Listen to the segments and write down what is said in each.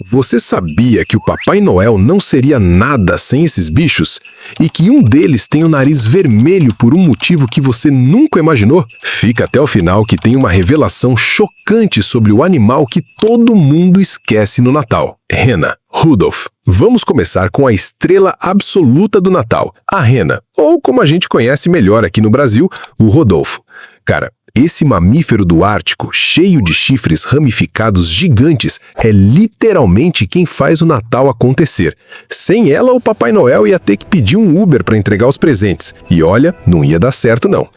Você sabia que o Papai Noel não seria nada sem esses bichos? E que um deles tem o nariz vermelho por um motivo que você nunca imaginou? Fica até o final que tem uma revelação chocante sobre o animal que todo mundo esquece no Natal. Rena, Rudolph. Vamos começar com a estrela absoluta do Natal, a rena, ou como a gente conhece melhor aqui no Brasil, o Rodolfo. Cara, esse mamífero do Ártico, cheio de chifres ramificados gigantes, é literalmente quem faz o Natal acontecer. Sem ela, o Papai Noel ia ter que pedir um Uber para entregar os presentes. E olha, não ia dar certo não.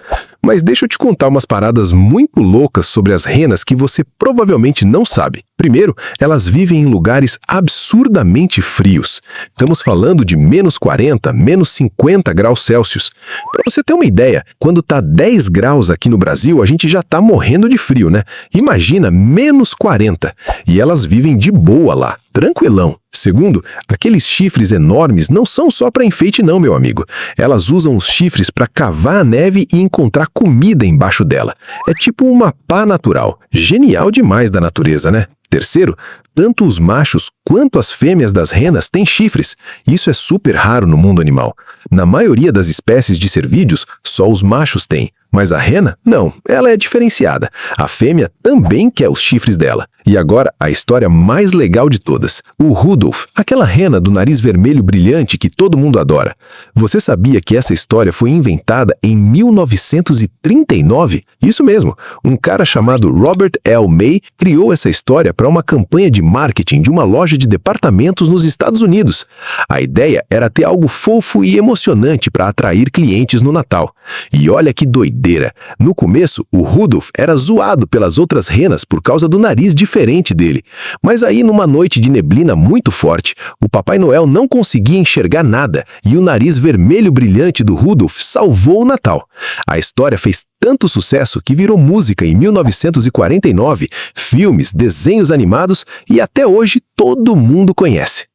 Mas deixa eu te contar umas paradas muito loucas sobre as renas que você provavelmente não sabe. Primeiro, elas vivem em lugares absurdamente frios. Estamos falando de menos 40, menos 50 graus Celsius. Para você ter uma ideia, quando tá 10 graus aqui no Brasil, a gente já tá morrendo de frio, né? Imagina, menos 40. E elas vivem de boa lá, tranquilão. Segundo, aqueles chifres enormes não são só para enfeite não, meu amigo. Elas usam os chifres para cavar a neve e encontrar comida embaixo dela. É tipo uma pá natural. Genial demais da natureza, né? Terceiro, tanto os machos quanto as fêmeas das renas têm chifres. Isso é super raro no mundo animal. Na maioria das espécies de cervídeos, só os machos têm. Mas a rena, não, ela é diferenciada. A fêmea também quer os chifres dela. E agora, a história mais legal de todas. O Rudolph, aquela rena do nariz vermelho brilhante que todo mundo adora. Você sabia que essa história foi inventada em 1939? Isso mesmo, um cara chamado Robert L. May criou essa história para uma campanha de marketing de uma loja de departamentos nos Estados Unidos. A ideia era ter algo fofo e emocionante para atrair clientes no Natal. E olha que doideira. No começo, o Rudolph era zoado pelas outras renas por causa do nariz diferente dele. Mas aí, numa noite de neblina muito forte, o Papai Noel não conseguia enxergar nada e o nariz vermelho brilhante do Rudolph salvou o Natal. A história fez tanto sucesso que virou música em 1949, filmes, desenhos animados e até hoje todo mundo conhece.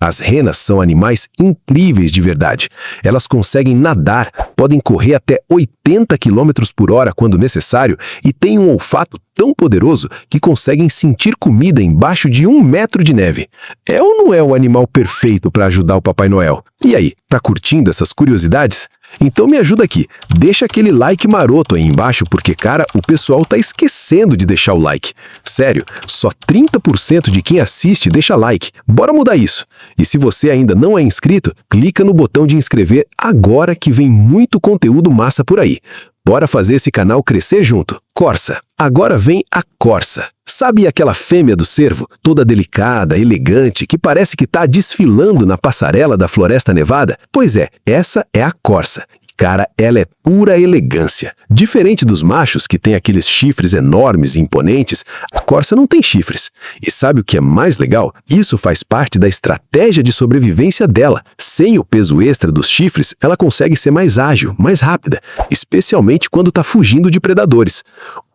As renas são animais incríveis de verdade. Elas conseguem nadar, podem correr até 80 km por hora quando necessário e têm um olfato tão poderoso que conseguem sentir comida embaixo de 1 metro de neve. É ou não é o animal perfeito para ajudar o Papai Noel? E aí, tá curtindo essas curiosidades? Então me ajuda aqui, deixa aquele like maroto aí embaixo porque, cara, o pessoal tá esquecendo de deixar o like. Sério, só 30% de quem assiste deixa like. Bora mudar isso. E se você ainda não é inscrito, clica no botão de inscrever agora que vem muito conteúdo massa por aí. Bora fazer esse canal crescer junto. Corça. Agora vem a corça. Sabe aquela fêmea do cervo, toda delicada, elegante, que parece que tá desfilando na passarela da Floresta Nevada? Pois é, essa é a corça. Cara, ela é pura elegância. Diferente dos machos, que têm aqueles chifres enormes e imponentes, a corça não tem chifres. E sabe o que é mais legal? Isso faz parte da estratégia de sobrevivência dela. Sem o peso extra dos chifres, ela consegue ser mais ágil, mais rápida, especialmente quando está fugindo de predadores.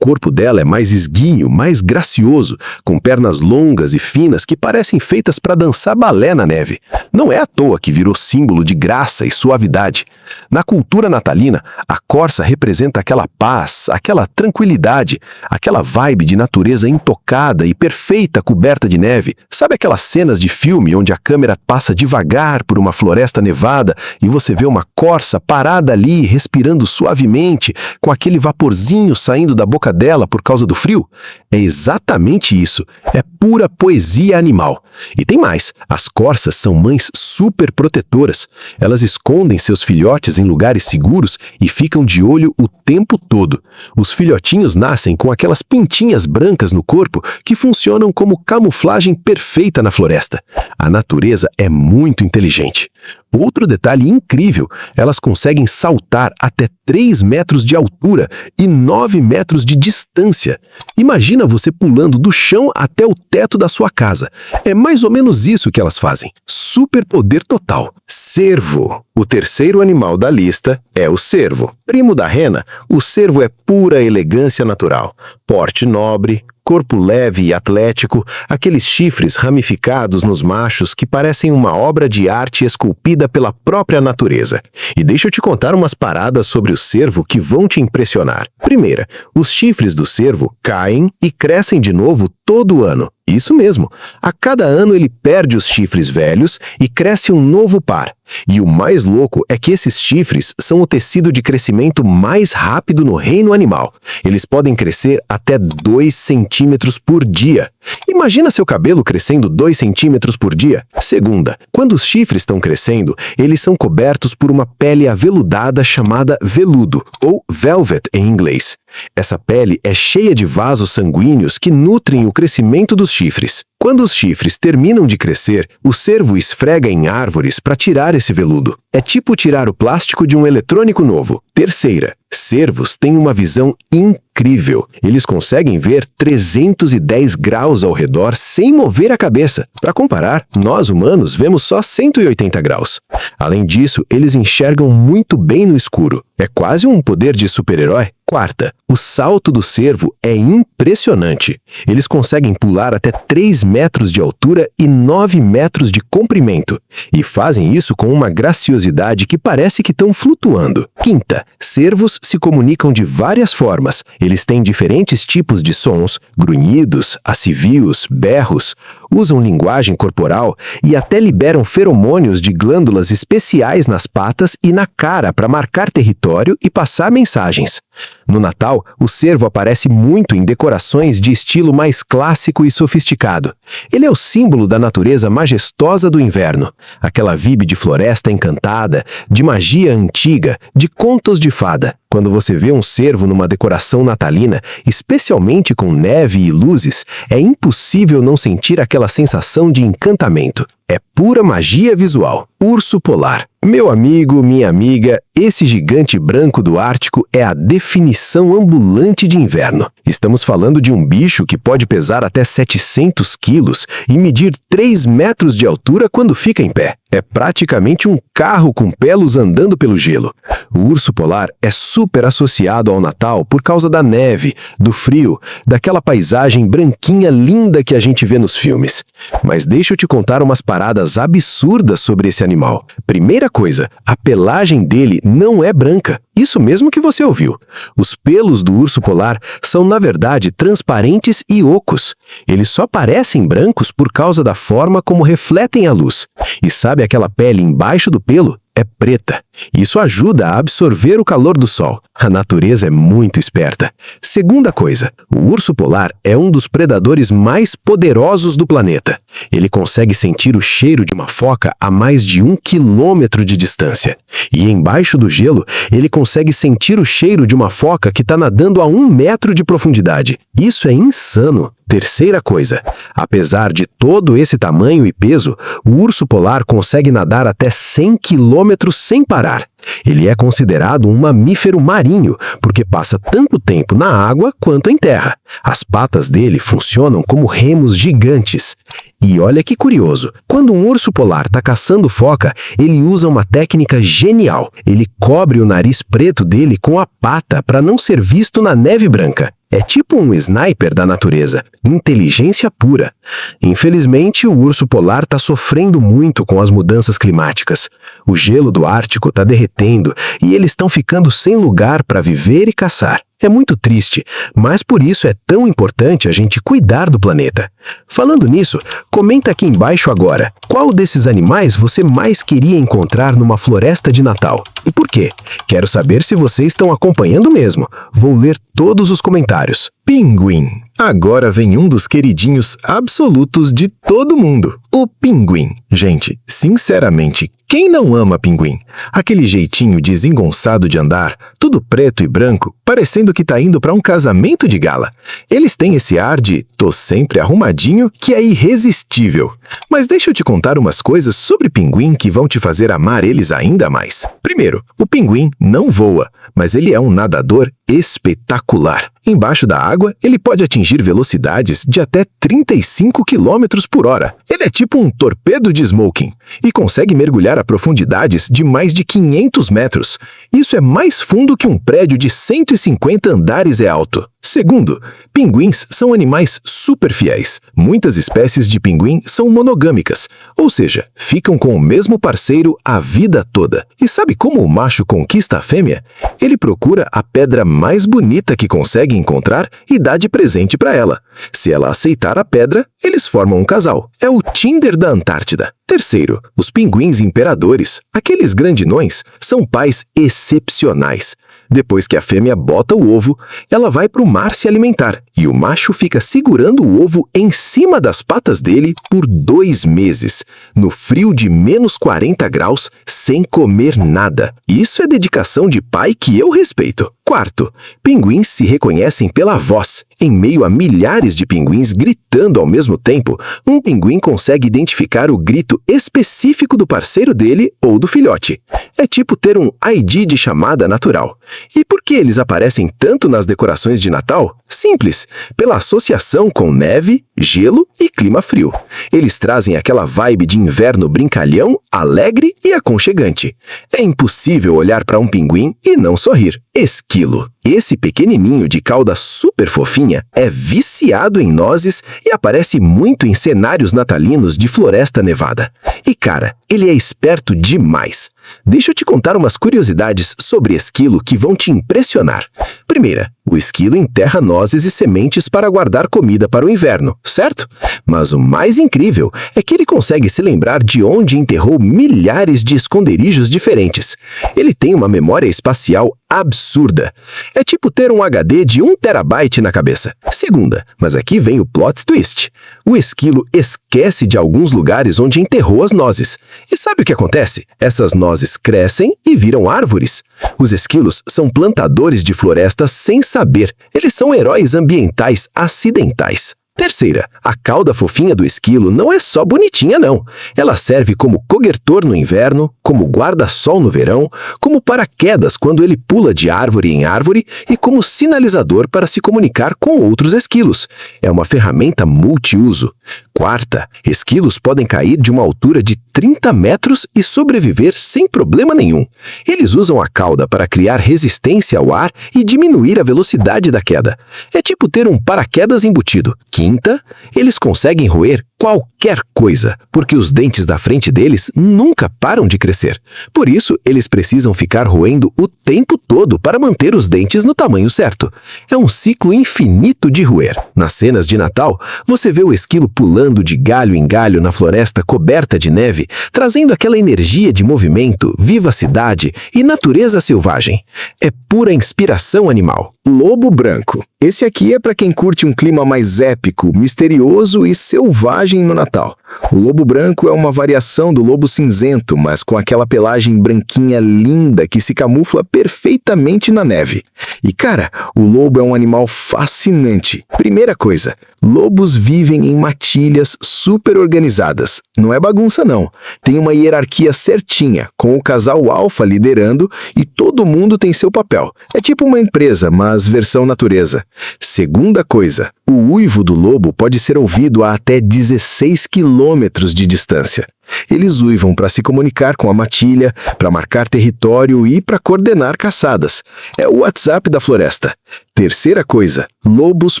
O corpo dela é mais esguio, mais gracioso, com pernas longas e finas que parecem feitas para dançar balé na neve. Não é à toa que virou símbolo de graça e suavidade. Na cultura natalina, a corça representa aquela paz, aquela tranquilidade, aquela vibe de natureza intocada e perfeita coberta de neve. Sabe aquelas cenas de filme onde a câmera passa devagar por uma floresta nevada e você vê uma corça parada ali, respirando suavemente, com aquele vaporzinho saindo da boca dela por causa do frio? É exatamente isso. É pura poesia animal. E tem mais. As corças são mães super protetoras. Elas escondem seus filhotes em lugares seguros e ficam de olho o tempo todo. Os filhotinhos nascem com aquelas pintinhas brancas no corpo que funcionam como camuflagem perfeita na floresta. A natureza é muito inteligente. Outro detalhe incrível, elas conseguem saltar até 3 metros de altura e 9 metros de distância. Imagina você pulando do chão até o teto da sua casa. É mais ou menos isso que elas fazem. Superpoder total. Cervo. O terceiro animal da lista é o cervo. Primo da rena, o cervo é pura elegância natural. Porte nobre, corpo leve e atlético, aqueles chifres ramificados nos machos que parecem uma obra de arte esculpida pela própria natureza. E deixa eu te contar umas paradas sobre o cervo que vão te impressionar. Primeira, os chifres do cervo caem e crescem de novo todo ano. Isso mesmo. A cada ano ele perde os chifres velhos e cresce um novo par. E o mais louco é que esses chifres são o tecido de crescimento mais rápido no reino animal. Eles podem crescer até 2 centímetros por dia. Imagina seu cabelo crescendo 2 centímetros por dia. Segunda, quando os chifres estão crescendo, eles são cobertos por uma pele aveludada chamada veludo, ou velvet em inglês. Essa pele é cheia de vasos sanguíneos que nutrem o crescimento dos chifres. Quando os chifres terminam de crescer, o cervo esfrega em árvores para tirar esse veludo. É tipo tirar o plástico de um eletrônico novo. Terceira, cervos têm uma visão incrível. Eles conseguem ver 310 graus ao redor sem mover a cabeça. Para comparar, nós humanos vemos só 180 graus. Além disso, eles enxergam muito bem no escuro. É quase um poder de super-herói. Quarta, o salto do cervo é impressionante. Eles conseguem pular até 3 metros de altura e 9 metros de comprimento. E fazem isso com uma graciosidade que parece que estão flutuando. Quinta, cervos se comunicam de várias formas. Eles têm diferentes tipos de sons, grunhidos, assovios, berros, usam linguagem corporal e até liberam feromônios de glândulas especiais nas patas e na cara para marcar território e passar mensagens. No Natal, o cervo aparece muito em decorações de estilo mais clássico e sofisticado. Ele é o símbolo da natureza majestosa do inverno, aquela vibe de floresta encantada, de magia antiga, de contos de fada. Quando você vê um cervo numa decoração natalina, especialmente com neve e luzes, é impossível não sentir aquela sensação de encantamento. É pura magia visual. Urso polar. Meu amigo, minha amiga, esse gigante branco do Ártico é a definição ambulante de inverno. Estamos falando de um bicho que pode pesar até 700 quilos e medir 3 metros de altura quando fica em pé. É praticamente um carro com pelos andando pelo gelo. O urso polar é super associado ao Natal por causa da neve, do frio, daquela paisagem branquinha linda que a gente vê nos filmes. Mas deixa eu te contar umas paradas absurdas sobre esse animal. Primeira coisa, a pelagem dele não é branca. Isso mesmo que você ouviu. Os pelos do urso polar são, na verdade, transparentes e ocos. Eles só parecem brancos por causa da forma como refletem a luz. E sabe aquela pele embaixo do pelo? É preta. Isso ajuda a absorver o calor do sol. A natureza é muito esperta. Segunda coisa, o urso polar é um dos predadores mais poderosos do planeta. Ele consegue sentir o cheiro de uma foca a mais de 1 quilômetro de distância. E embaixo do gelo, ele consegue sentir o cheiro de uma foca que está nadando a 1 metro de profundidade. Isso é insano. Terceira coisa, apesar de todo esse tamanho e peso, o urso polar consegue nadar até 100 quilômetros sem parar. Ele é considerado um mamífero marinho, porque passa tanto tempo na água quanto em terra. As patas dele funcionam como remos gigantes. E olha que curioso, quando um urso polar está caçando foca, ele usa uma técnica genial. Ele cobre o nariz preto dele com a pata para não ser visto na neve branca. É tipo um sniper da natureza, inteligência pura. Infelizmente, o urso polar está sofrendo muito com as mudanças climáticas. O gelo do Ártico está derretendo e eles estão ficando sem lugar para viver e caçar. É muito triste, mas por isso é tão importante a gente cuidar do planeta. Falando nisso, comenta aqui embaixo agora, qual desses animais você mais queria encontrar numa floresta de Natal? E por quê? Quero saber se vocês estão acompanhando mesmo. Vou ler todos os comentários. Pinguim. Agora vem um dos queridinhos absolutos de todo mundo, o pinguim. Gente, sinceramente, quem não ama pinguim? Aquele jeitinho desengonçado de andar, tudo preto e branco, parecendo que tá indo para um casamento de gala. Eles têm esse ar de "tô sempre arrumadinho" que é irresistível. Mas deixa eu te contar umas coisas sobre pinguim que vão te fazer amar eles ainda mais. Primeiro, o pinguim não voa, mas ele é um nadador espetacular. Embaixo da água, ele pode atingir velocidades de até 35 km por hora. Ele é tipo um torpedo de smoking e consegue mergulhar a profundidades de mais de 500 metros. Isso é mais fundo que um prédio de 150 andares é alto. Segundo, pinguins são animais super fiéis. Muitas espécies de pinguim são monogâmicas, ou seja, ficam com o mesmo parceiro a vida toda. E sabe como o macho conquista a fêmea? Ele procura a pedra mais bonita que consegue encontrar e dá de presente para ela. Se ela aceitar a pedra, eles formam um casal. É o Tinder da Antártida. Terceiro, os pinguins imperadores, aqueles grandinões, são pais excepcionais. Depois que a fêmea bota o ovo, ela vai para o mar se alimentar e o macho fica segurando o ovo em cima das patas dele por 2 meses, no frio de -40 graus, sem comer nada. Isso é dedicação de pai que eu respeito. Quarto, pinguins se reconhecem pela voz. Em meio a milhares de pinguins gritando ao mesmo tempo, um pinguim consegue identificar o grito específico do parceiro dele ou do filhote. É tipo ter um ID de chamada natural. E por que eles aparecem tanto nas decorações de Natal? Simples, pela associação com neve, gelo e clima frio. Eles trazem aquela vibe de inverno brincalhão, alegre e aconchegante. É impossível olhar para um pinguim e não sorrir. Esquilo. Esse pequenininho de cauda super fofinha é viciado em nozes e aparece muito em cenários natalinos de floresta nevada. E cara, ele é esperto demais. Deixa eu te contar umas curiosidades sobre esquilo que vão te impressionar. Primeira, o esquilo enterra nozes e sementes para guardar comida para o inverno, certo? Mas o mais incrível é que ele consegue se lembrar de onde enterrou milhares de esconderijos diferentes. Ele tem uma memória espacial absurda. É tipo ter um HD de 1 terabyte na cabeça. Segunda, mas aqui vem o plot twist. O esquilo esquece de alguns lugares onde enterrou as nozes. E sabe o que acontece? Essas nozes crescem e viram árvores. Os esquilos são plantadores de floresta sem saber. Eles são heróis ambientais acidentais. Terceira, a cauda fofinha do esquilo não é só bonitinha, não. Ela serve como cobertor no inverno, como guarda-sol no verão, como paraquedas quando ele pula de árvore em árvore e como sinalizador para se comunicar com outros esquilos. É uma ferramenta multiuso. Quarta, esquilos podem cair de uma altura de 30 metros e sobreviver sem problema nenhum. Eles usam a cauda para criar resistência ao ar e diminuir a velocidade da queda. É tipo ter um paraquedas embutido. Quinta, eles conseguem roer qualquer coisa, porque os dentes da frente deles nunca param de crescer. Por isso, eles precisam ficar roendo o tempo todo para manter os dentes no tamanho certo. É um ciclo infinito de roer. Nas cenas de Natal, você vê o esquilo pulando de galho em galho na floresta coberta de neve, trazendo aquela energia de movimento, vivacidade e natureza selvagem. É pura inspiração animal. Lobo branco. Esse aqui é para quem curte um clima mais épico, misterioso e selvagem no Natal. O lobo branco é uma variação do lobo cinzento, mas com aquela pelagem branquinha linda que se camufla perfeitamente na neve. E cara, o lobo é um animal fascinante. Primeira coisa, lobos vivem em matilhas super organizadas. Não é bagunça não. Tem uma hierarquia certinha, com o casal alfa liderando e todo mundo tem seu papel. É tipo uma empresa, mas versão natureza. Segunda coisa, o uivo do lobo pode ser ouvido a até 16 quilômetros de distância. Eles uivam para se comunicar com a matilha, para marcar território e para coordenar caçadas. É o WhatsApp da floresta. Terceira coisa, lobos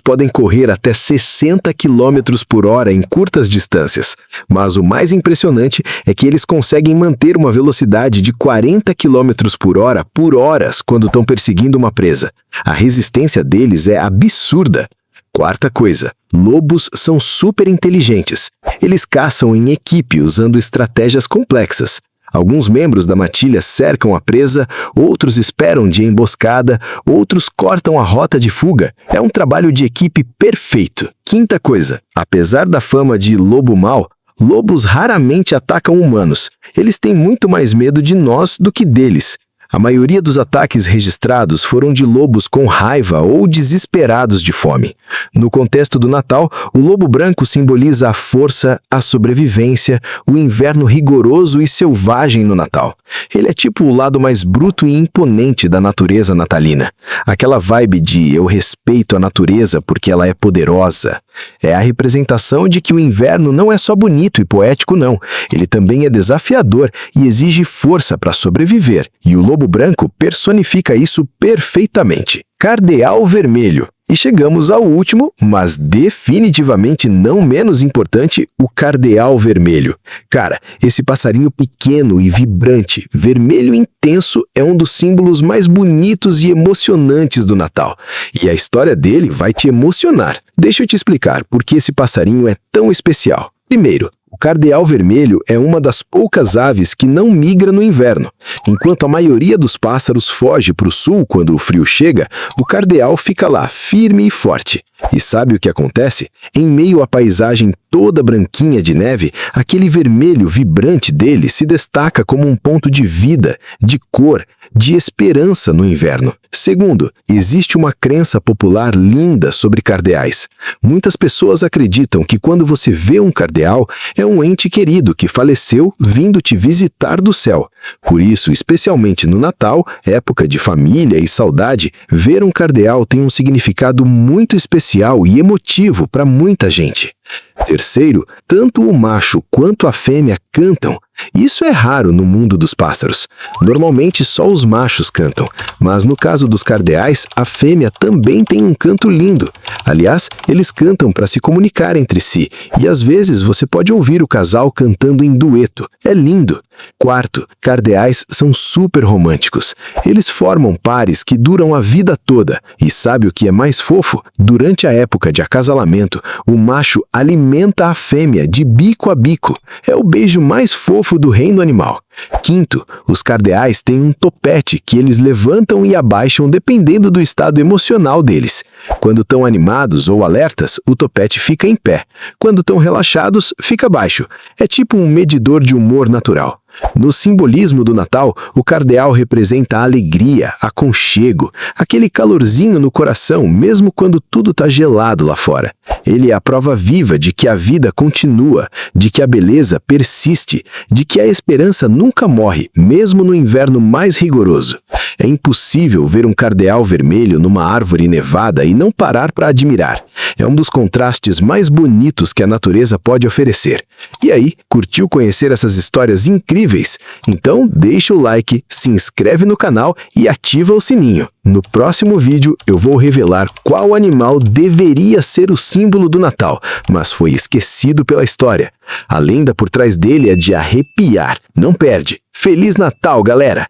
podem correr até 60 km por hora em curtas distâncias. Mas o mais impressionante é que eles conseguem manter uma velocidade de 40 km por hora por horas quando estão perseguindo uma presa. A resistência deles é absurda. Quarta coisa, lobos são super inteligentes. Eles caçam em equipe usando estratégias complexas. Alguns membros da matilha cercam a presa, outros esperam de emboscada, outros cortam a rota de fuga. É um trabalho de equipe perfeito. Quinta coisa, apesar da fama de lobo mau, lobos raramente atacam humanos. Eles têm muito mais medo de nós do que deles. A maioria dos ataques registrados foram de lobos com raiva ou desesperados de fome. No contexto do Natal, o lobo branco simboliza a força, a sobrevivência, o inverno rigoroso e selvagem no Natal. Ele é tipo o lado mais bruto e imponente da natureza natalina. Aquela vibe de eu respeito a natureza porque ela é poderosa. É a representação de que o inverno não é só bonito e poético, não. Ele também é desafiador e exige força para sobreviver. E o lobo branco personifica isso perfeitamente. Cardeal vermelho. E chegamos ao último, mas definitivamente não menos importante, o cardeal vermelho. Cara, esse passarinho pequeno e vibrante, vermelho intenso, é um dos símbolos mais bonitos e emocionantes do Natal. E a história dele vai te emocionar. Deixa eu te explicar por que esse passarinho é tão especial. Primeiro, o cardeal vermelho é uma das poucas aves que não migra no inverno. Enquanto a maioria dos pássaros foge para o sul quando o frio chega, o cardeal fica lá, firme e forte. E sabe o que acontece? Em meio à paisagem toda branquinha de neve, aquele vermelho vibrante dele se destaca como um ponto de vida, de cor, de esperança no inverno. Segundo, existe uma crença popular linda sobre cardeais. Muitas pessoas acreditam que quando você vê um cardeal, é um ente querido que faleceu vindo te visitar do céu. Por isso, especialmente no Natal, época de família e saudade, ver um cardeal tem um significado muito especial e emotivo para muita gente. Terceiro, tanto o macho quanto a fêmea cantam. Isso é raro no mundo dos pássaros. Normalmente só os machos cantam, mas no caso dos cardeais, a fêmea também tem um canto lindo. Aliás, eles cantam para se comunicar entre si, e às vezes você pode ouvir o casal cantando em dueto. É lindo. Quarto, cardeais são super românticos. Eles formam pares que duram a vida toda. E sabe o que é mais fofo? Durante a época de acasalamento, o macho alimenta a fêmea de bico a bico. É o beijo mais fofo do reino animal. Quinto, os cardeais têm um topete que eles levantam e abaixam dependendo do estado emocional deles. Quando estão animados ou alertas, o topete fica em pé. Quando estão relaxados, fica baixo. É tipo um medidor de humor natural. No simbolismo do Natal, o cardeal representa a alegria, aconchego, aquele calorzinho no coração, mesmo quando tudo está gelado lá fora. Ele é a prova viva de que a vida continua, de que a beleza persiste, de que a esperança nunca morre, mesmo no inverno mais rigoroso. É impossível ver um cardeal vermelho numa árvore nevada e não parar para admirar. É um dos contrastes mais bonitos que a natureza pode oferecer. E aí, curtiu conhecer essas histórias incríveis? Então deixa o like, se inscreve no canal e ativa o sininho. No próximo vídeo eu vou revelar qual animal deveria ser o símbolo do Natal, mas foi esquecido pela história. A lenda por trás dele é de arrepiar. Não perde! Feliz Natal, galera!